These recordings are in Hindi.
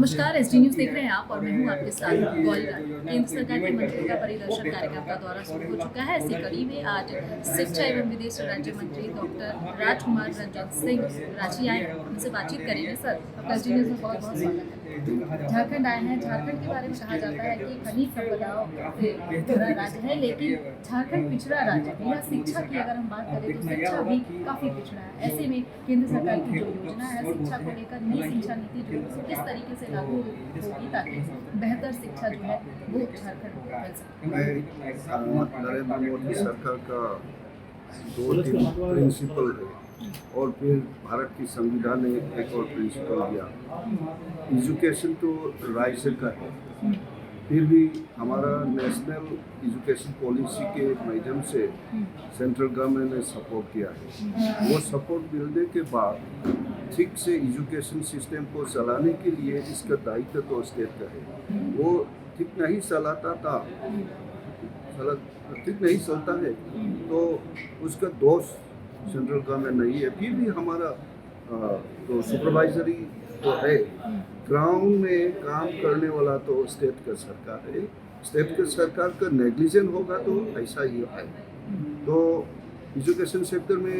नमस्कार, एसडी न्यूज़ देख रहे हैं आप और मैं हूं आपके साथ गौरी रानी। केंद्र सरकार के मंत्रियों का परिदर्शन कार्यक्रम का दौरा शुरू हो चुका है। इसी कड़ी में आज शिक्षा एवं विदेश राज्य मंत्री डॉक्टर राजकुमार रंजन सिंह रांची आए हैं। उनसे बातचीत करेंगे। सर, आपका एसडी न्यूज़ में बहुत बहुत स्वागत है। झारखंड आए हैं। झारखंड के बारे में कहा जाता है कि खनिज संपदाओं से भरा राज्य है, लेकिन झारखंड पिछड़ा राज्य है। यहाँ शिक्षा की अगर हम बात करें तो शिक्षा भी काफ़ी पिछड़ा है। ऐसे में केंद्र सरकार की जो योजना है शिक्षा को लेकर, नई शिक्षा नीति जो है किस तरीके से लागू होगी ताकि बेहतर शिक्षा जो है वो झारखंड को मिल सके। नरेंद्र मोदी सरकार का 2-3 प्रिंसिपल है और फिर भारत की संविधान ने एक और प्रिंसिपल दिया। एजुकेशन तो राज्य का है, फिर भी हमारा नेशनल एजुकेशन पॉलिसी के माध्यम से सेंट्रल गवर्नमेंट ने सपोर्ट किया है। वो सपोर्ट मिलने के बाद ठीक से एजुकेशन सिस्टम को चलाने के लिए इसका दायित्व तो स्टेट का है। वो ठीक नहीं चलाता था, ठीक नहीं चलता है तो उसका दोष सेंट्रल गवर्नमेंट नहीं है। फिर भी हमारा तो सुपरवाइजरी तो है, ग्राउंड में काम करने वाला तो स्टेट का सरकार है। स्टेट का सरकार का नेग्लिजेंट होगा तो ऐसा ही है। तो एजुकेशन सेक्टर में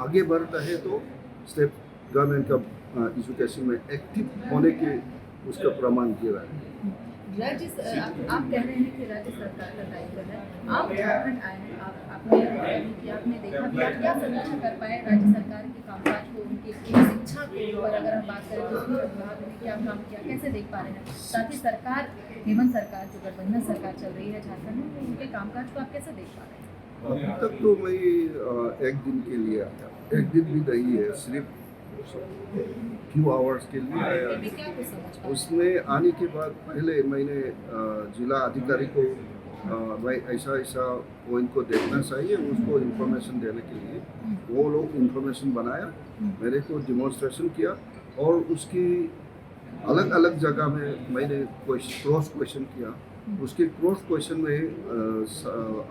आगे बढ़ता है तो स्टेट गवर्नमेंट का एजुकेशन में एक्टिव होने के उसका प्रमाण किया है। आप कह रहे हैं कि राज्य सरकार का दायित्व है। आप झारखंड आए हैं, आपने देखा कि आप क्या समीक्षा कर पाए राज्य सरकार के कामकाज को, उनकी शिक्षा के ऊपर अगर हम बात करें तो उसमें विभाग ने क्या काम किया, कैसे देख पा रहे हैं? साथ ही सरकार, हेमंत सरकार जो गठबंधन सरकार चल रही है झारखंड में, उनके कामकाज को आप कैसे देख पा रहे हैं? अभी तक तो मैं एक दिन के लिए आया, एक दिन भी नहीं है, सिर्फ फ्यू आवर्स के लिए आया। उसमें आने के बाद पहले मैंने जिला अधिकारी को भाई ऐसा ऐसा पॉइंट को देखना चाहिए, उसको इन्फॉर्मेशन देने के लिए वो लोग इन्फॉर्मेशन बनाया, मेरे को डिमॉन्स्ट्रेशन किया और उसकी अलग अलग जगह में मैंने क्रॉस क्वेश्चन किया। उसके क्रॉस क्वेश्चन में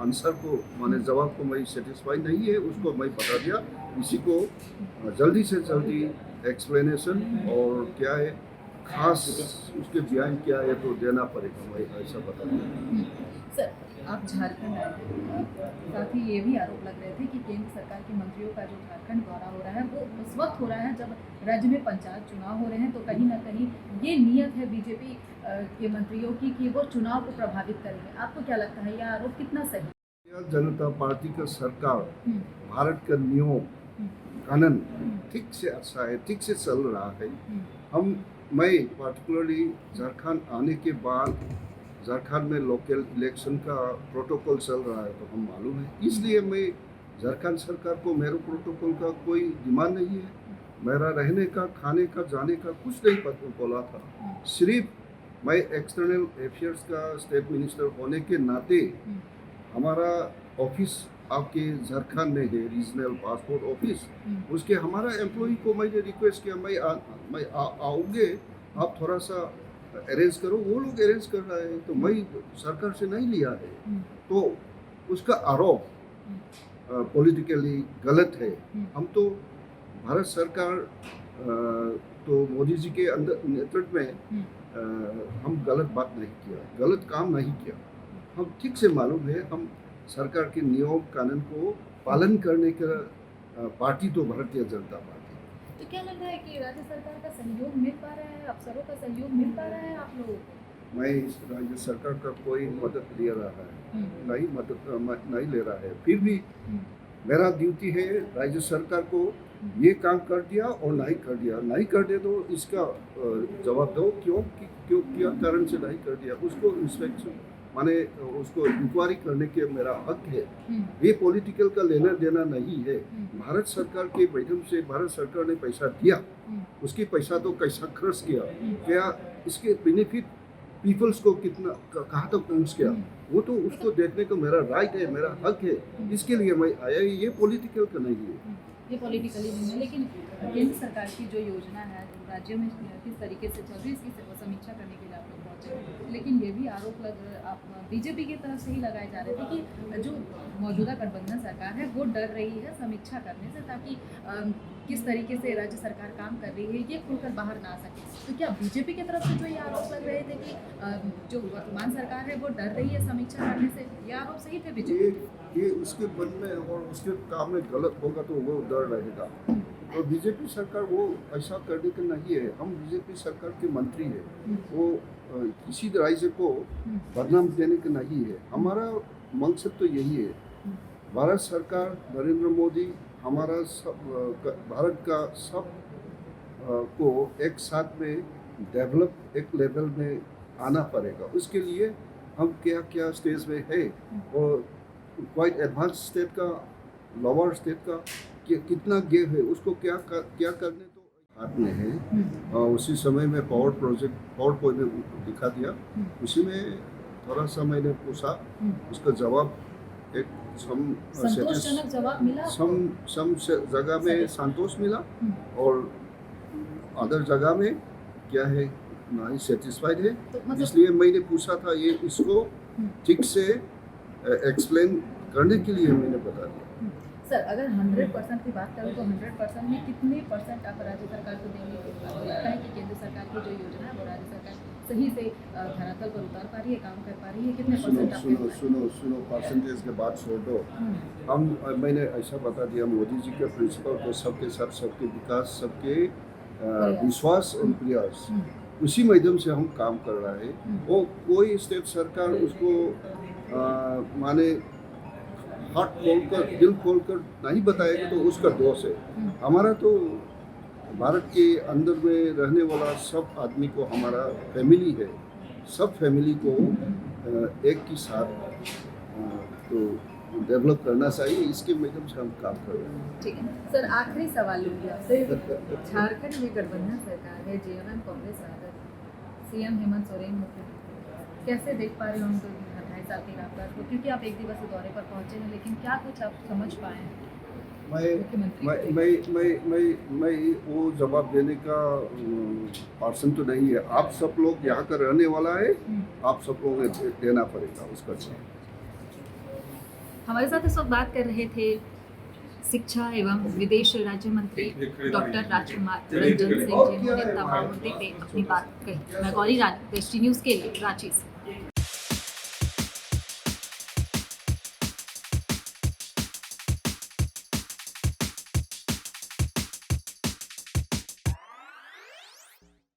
आंसर को माने जवाब को मैं सेटिस्फाई नहीं है, उसको मैं बता दिया। इसी को जल्दी से जल्दी एक्सप्लेनेशन और क्या है खास उसके बयान क्या है तो देना पड़ेगा, मैं ऐसा बता दिया। सर, आप झारखंड आए हैं, साथ ही ये भी आरोप लग रहे थे कि केंद्र सरकार के मंत्रियों का जो झारखंड दौरा हो रहा है वो उस वक्त हो रहा है जब राज्य में पंचायत चुनाव हो रहे हैं, तो कहीं ना कहीं ये नियत है बीजेपी के मंत्रियों की कि वो चुनाव को प्रभावित करेंगे। आपको क्या लगता है, यह आरोप कितना सही? जनता पार्टी का सरकार भारत का नियम कानून ठीक से अच्छा है, ठीक से चल रहा है। मैं पार्टिकुलरली झारखंड आने के बाद झारखंड में लोकल इलेक्शन का प्रोटोकॉल चल रहा है तो हम मालूम है, इसलिए मैं झारखंड सरकार को मेरे प्रोटोकॉल का कोई डिमांड नहीं है। मेरा रहने का, खाने का, जाने का कुछ नहीं बोला था। सिर्फ मैं एक्सटर्नल अफेयर्स का स्टेट मिनिस्टर होने के नाते हमारा ऑफिस आपके झारखंड में है, रीजनल पासपोर्ट ऑफिस, उसके हमारा एम्प्लॉय को मैंने रिक्वेस्ट किया मैं आऊँगे, आप थोड़ा सा अरेंज करो। वो लोग अरेंज कर रहा है तो मैं सरकार से नहीं लिया है, तो उसका आरोप पॉलिटिकली गलत है। हम तो भारत सरकार तो मोदी जी के अंदर नेतृत्व में हम गलत बात नहीं किया, गलत काम नहीं किया। हम ठीक से मालूम है, हम सरकार के नियम कानून को पालन करने का पार्टी तो भारतीय जनता पार्टी। तो क्या लग रहा है कि राज्य सरकार का सहयोग मिल पा रहा है, अफसरों का सहयोग मिल पा रहा है आप लोगों को? मैं राज्य सरकार का कोई मदद ले रहा है नहीं ले रहा है। फिर भी मेरा ड्यूटी है राज्य सरकार को ये काम कर दिया और नहीं कर दिया तो इसका जवाब दो, क्यों क्या कारण से नहीं कर दिया, उसको इंस्पेक्शन माने उसको इंक्वायरी करने के मेरा हक है। ये पॉलिटिकल का लेना देना नहीं है। भारत सरकार के माध्यम से भारत सरकार ने पैसा दिया, उसकी पैसा तो कैसा खर्च किया, क्या इसके बेनिफिट पीपल्स को कितना कहाँ तक पहुँच गया, वो तो उसको देखने का मेरा राइट है, मेरा हक है। इसके लिए मैं आया, ये पॉलिटिकल का नहीं है। ये पॉलिटिकली नहीं है, लेकिन केंद्र सरकार की जो योजना है राज्य में किस तरीके से चल रही है इसकी समीक्षा करने के लिए आप लोग लेकिन ये भी आरोप आप बीजेपी की तरफ से ही लगाए जा रहे थे कि जो मौजूदा गठबंधन सरकार है वो डर रही है समीक्षा करने से, ताकि किस तरीके से राज्य सरकार काम कर रही है ये खुलकर बाहर ना आ सके। तो क्या बीजेपी की तरफ से जो ये आरोप लग रहे थे कि जो वर्तमान सरकार है वो डर रही है समीक्षा करने से, ये आरोप सही थे बीजेपी? ये उसके मन में और उसके काम में गलत होगा तो वो डर रहेगा। और बीजेपी सरकार वो ऐसा करने का नहीं है। हम बीजेपी सरकार के मंत्री हैं, वो किसी राज्य को बदनाम देने का नहीं है। हमारा मकसद तो यही है, भारत सरकार नरेंद्र मोदी हमारा सब भारत का सब को एक साथ में डेवलप एक लेवल में आना पड़ेगा। उसके लिए हम क्या क्या स्टेज में है और क्वाइट एडवांस स्टेट का लोअर स्टेट का कितना गैप है, उसको क्या करने तो हाथ में है। और उसी समय में पावर पॉइंट में दिखा दिया, उसी में थोड़ा सा मैंने पूछा, उसका जवाब एक संतोषजनक जवाब मिला। सम जगह में संतोष मिला और अदर जगह में क्या है नहीं सेटिस्फाइड है। तो मतलब इसलिए मैंने पूछा था, ये इसको ठीक से एक्सप्लेन करने के लिए मैंने बता दिया। सर, अगर 100% की बात करूँ तो 100% में कितने परसेंट आप राज्य सरकार को देंगे? आपको लगता है कि केंद्र सरकार की जो योजना है वो राज्य सरकार सही से धरातल पर उतार पा रही है, काम कर पा रही है? कितने परसेंट? सुनो परसेंटेज के बात छोड़ दो। मैंने ऐसा बता दिया, मोदी जी के प्रिंसिपल तो सबके साथ सबके विकास, सबके विश्वास और प्रयास, उसी माध्यम से हम काम कर रहे हैं। वो कोई स्टेट सरकार उसको माने हार्ट खोलकर दिल खोलकर नहीं बताएगा तो उसका दोष है। हमारा तो भारत के अंदर में रहने वाला सब आदमी को हमारा फैमिली है, सब फैमिली को एक ही साथ तो डेवलप करना चाहिए। इसके माध्यम से हम काम कर रहे हैं। ठीक है सर, आखिरी सवाल लूँगी आपसे। झारखंड में गठबंधन सरकार है, जेएमएम कांग्रेस राजद, सीएम हेमंत सोरेन मुख्यमंत्री, कैसे देख पा रहे हो हम 2.5 साल के कामकाज को? क्योंकि आप एक दिवसीय दौरे पर पहुंचे हैं, लेकिन क्या कुछ आप समझ पाए हैं? मैं वो जवाब देने का पर्सन तो नहीं है। आप सब लोग यहाँ का रहने वाला है, आप सब लोगों ने देना पड़ेगा उसका जवाब। हमारे साथ इस वक्त बात कर रहे थे शिक्षा एवं विदेश राज्य मंत्री डॉक्टर राजकुमार रंजन सिंह, जिन्होंने तमाम मुद्दे पे अपनी बात कही। मैं गौरी रानी, दृष्टि न्यूज़ के लिए रांची से।